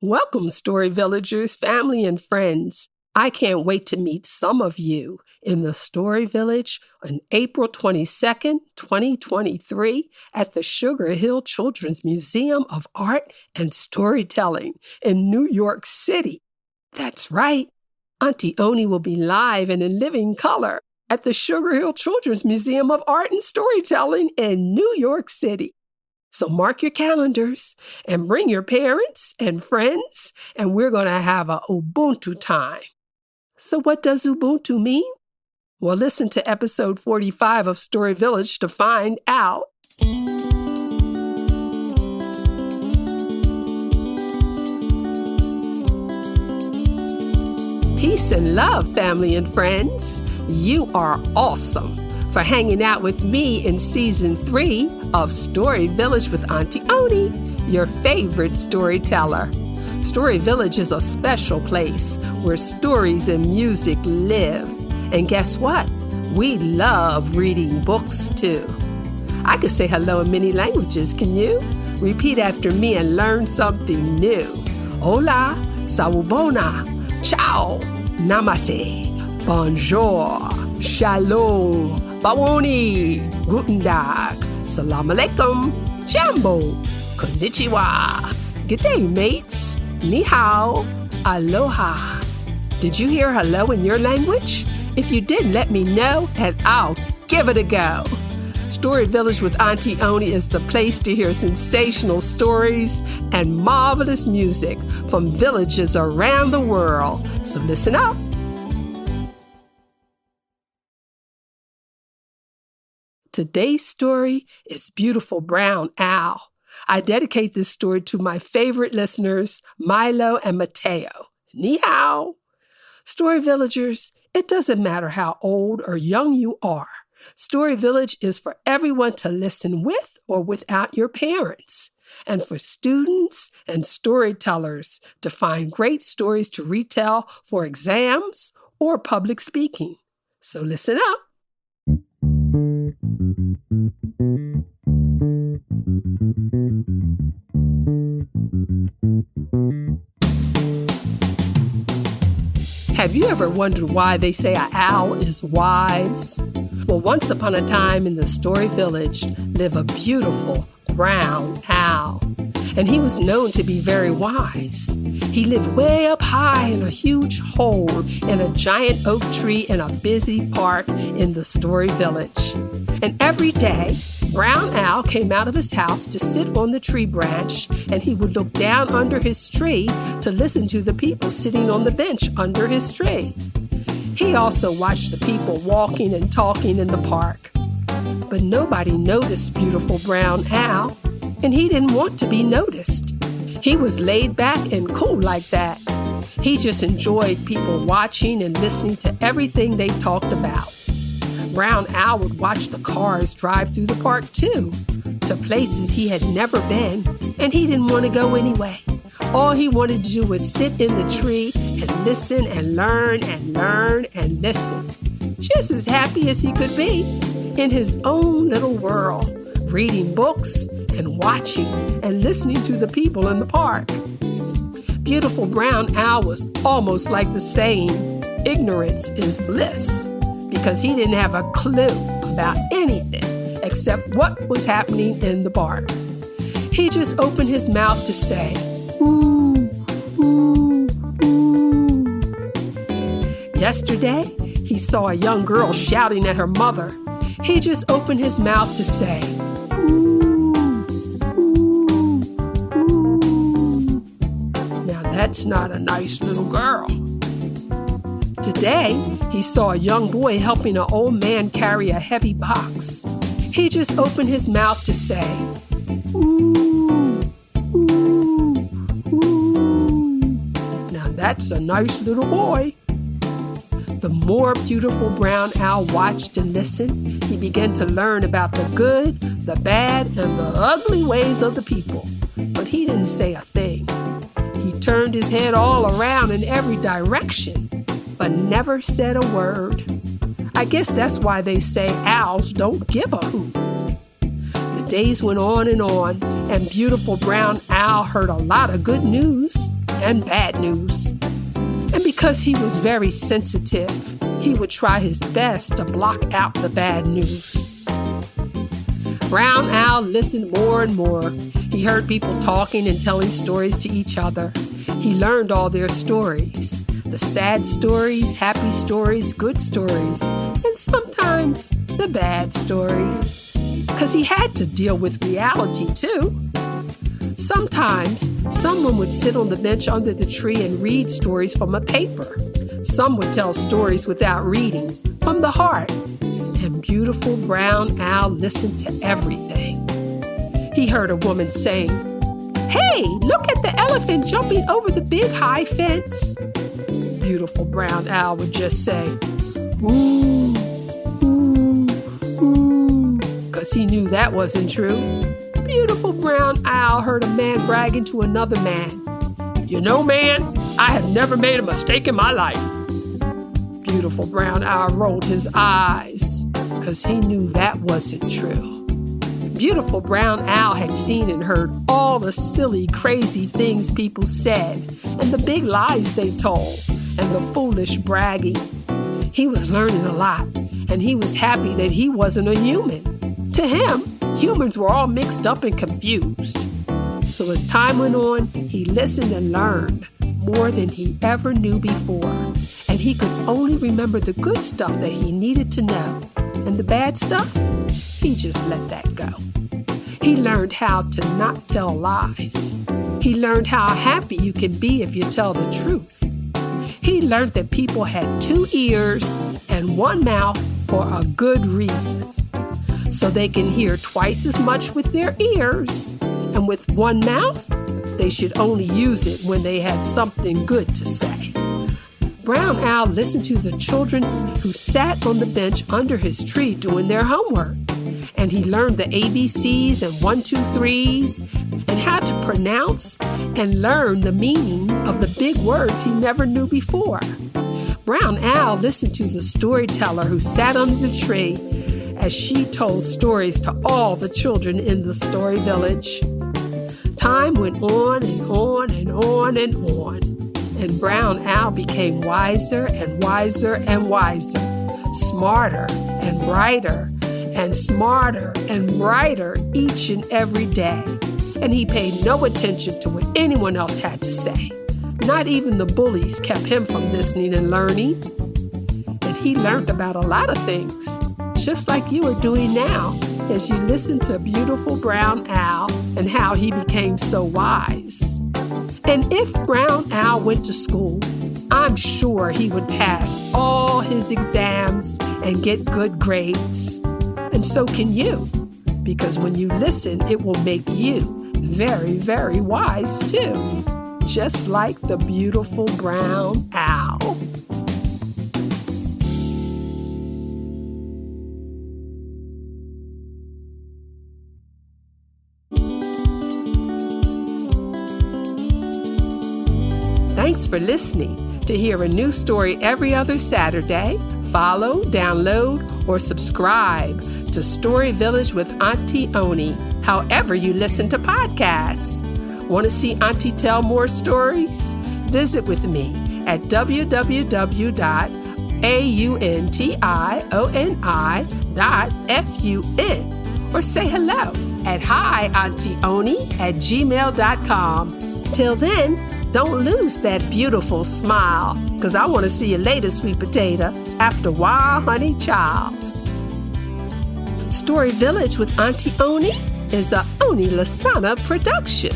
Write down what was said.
Welcome, Story Villagers, family, and friends. I can't wait to meet some of you in the Story Village on April 22nd, 2023 at the Sugar Hill Children's Museum of Art and Storytelling in New York City. That's right. Auntie Oni will be live and in living color at the Sugar Hill Children's Museum of Art and Storytelling in New York City. So mark your calendars and bring your parents and friends, and we're going to have a Ubuntu time. So what does Ubuntu mean? Well, listen to episode 45 of Story Village to find out. Peace and love, family and friends. You are awesome for hanging out with me in Season 3 of Story Village with Auntie Oni, your favorite storyteller. Story Village is a special place where stories and music live. And guess what? We love reading books too. I could say hello in many languages, can you? Repeat after me and learn something new. Hola, sawubona, ciao, namaste, bonjour, shalom, bawoni, guten tag, salam alaikum, jambo, konnichiwa. Good day, mates. Ni hao, aloha. Did you hear hello in your language? If you did, let me know and I'll give it a go. Story Village with Auntie Oni is the place to hear sensational stories and marvelous music from villages around the world. So listen up. Today's story is Beautiful Brown Owl. I dedicate this story to my favorite listeners, Milo and Mateo. Ni hao. Story Villagers, it doesn't matter how old or young you are. Story Village is for everyone to listen with or without your parents, and for students and storytellers to find great stories to retell for exams or public speaking. So listen up. Have you ever wondered why they say an owl is wise? Well, once upon a time in the Story Village lived a beautiful brown owl, and he was known to be very wise. He lived way up high in a huge hole in a giant oak tree in a busy park in the Story Village. And every day, Brown Owl came out of his house to sit on the tree branch, and he would look down under his tree to listen to the people sitting on the bench under his tree. He also watched the people walking and talking in the park. But nobody noticed Beautiful Brown Owl, and he didn't want to be noticed. He was laid back and cool like that. He just enjoyed people watching and listening to everything they talked about. Brown Owl would watch the cars drive through the park too, to places he had never been, and he didn't want to go anyway. All he wanted to do was sit in the tree and listen and learn and learn and listen, just as happy as he could be in his own little world, reading books and watching and listening to the people in the park. Beautiful Brown Owl was almost like the saying, ignorance is bliss, because he didn't have a clue about anything except what was happening in the park. He just opened his mouth to say, ooh, ooh, ooh. Yesterday, he saw a young girl shouting at her mother. He just opened his mouth to say, ooh, ooh, ooh. Now that's not a nice little girl. Today, he saw a young boy helping an old man carry a heavy box. He just opened his mouth to say, ooh, ooh, ooh. Now that's a nice little boy. The more Beautiful Brown Owl watched and listened, he began to learn about the good, the bad, and the ugly ways of the people. But he didn't say a thing. He turned his head all around in every direction, but never said a word. I guess that's why they say owls don't give a hoot. The days went on, and Beautiful Brown Owl heard a lot of good news. and bad news. And because he was very sensitive, he would try his best to block out the bad news. Brown Owl listened more and more. He heard people talking and telling stories to each other. He learned all their stories. The sad stories, happy stories, good stories, and sometimes the bad stories. Because he had to deal with reality too. Sometimes someone would sit on the bench under the tree and read stories from a paper. Some would tell stories without reading, from the heart. And beautiful Brown Owl listened to everything. He heard a woman saying, "Hey, look at the elephant jumping over the big high fence." Beautiful Brown Owl would just say, "Ooh, ooh, ooh," because he knew that wasn't true. Beautiful Brown Owl heard a man bragging to another man, "You know, man, I have never made a mistake in my life." Beautiful Brown Owl rolled his eyes because he knew that wasn't true. Beautiful Brown Owl had seen and heard all the silly, crazy things people said, and the big lies they told, and the foolish bragging. He was learning a lot, and he was happy that he wasn't a human. To him, humans were all mixed up and confused. So as time went on, he listened and learned more than he ever knew before. And he could only remember the good stuff that he needed to know. And the bad stuff, he just let that go. He learned how to not tell lies. He learned how happy you can be if you tell the truth. He learned that people had 2 ears and 1 mouth for a good reason. So they can hear twice as much with their ears. And with 1 mouth, they should only use it when they had something good to say. Brown Owl listened to the children who sat on the bench under his tree doing their homework. And he learned the ABCs and 1, 2, 3s and how to pronounce and learn the meaning of the big words he never knew before. Brown Owl listened to the storyteller who sat under the tree as she told stories to all the children in the story village. Time went on and on and on and on, and Brown Owl became wiser and wiser and wiser, smarter and brighter and smarter and brighter each and every day. And he paid no attention to what anyone else had to say. Not even the bullies kept him from listening and learning. And he learned about a lot of things, just like you are doing now as you listen to beautiful Brown Owl and how he became so wise. And if Brown Owl went to school, I'm sure he would pass all his exams and get good grades. And so can you, because when you listen, it will make you very, very wise too, just like the beautiful Brown Owl. Thanks for listening. To hear a new story every other Saturday, follow, download, or subscribe to Story Village with Auntie Oni, however you listen to podcasts. Want to see Auntie tell more stories? Visit with me at www.auntioni.fun or say hello at hiauntie.oni@gmail.com. Till then, don't lose that beautiful smile, because I want to see you later, sweet potato, after Wild Honey Child. Story Village with Auntie Oni is a Oni Lasana production.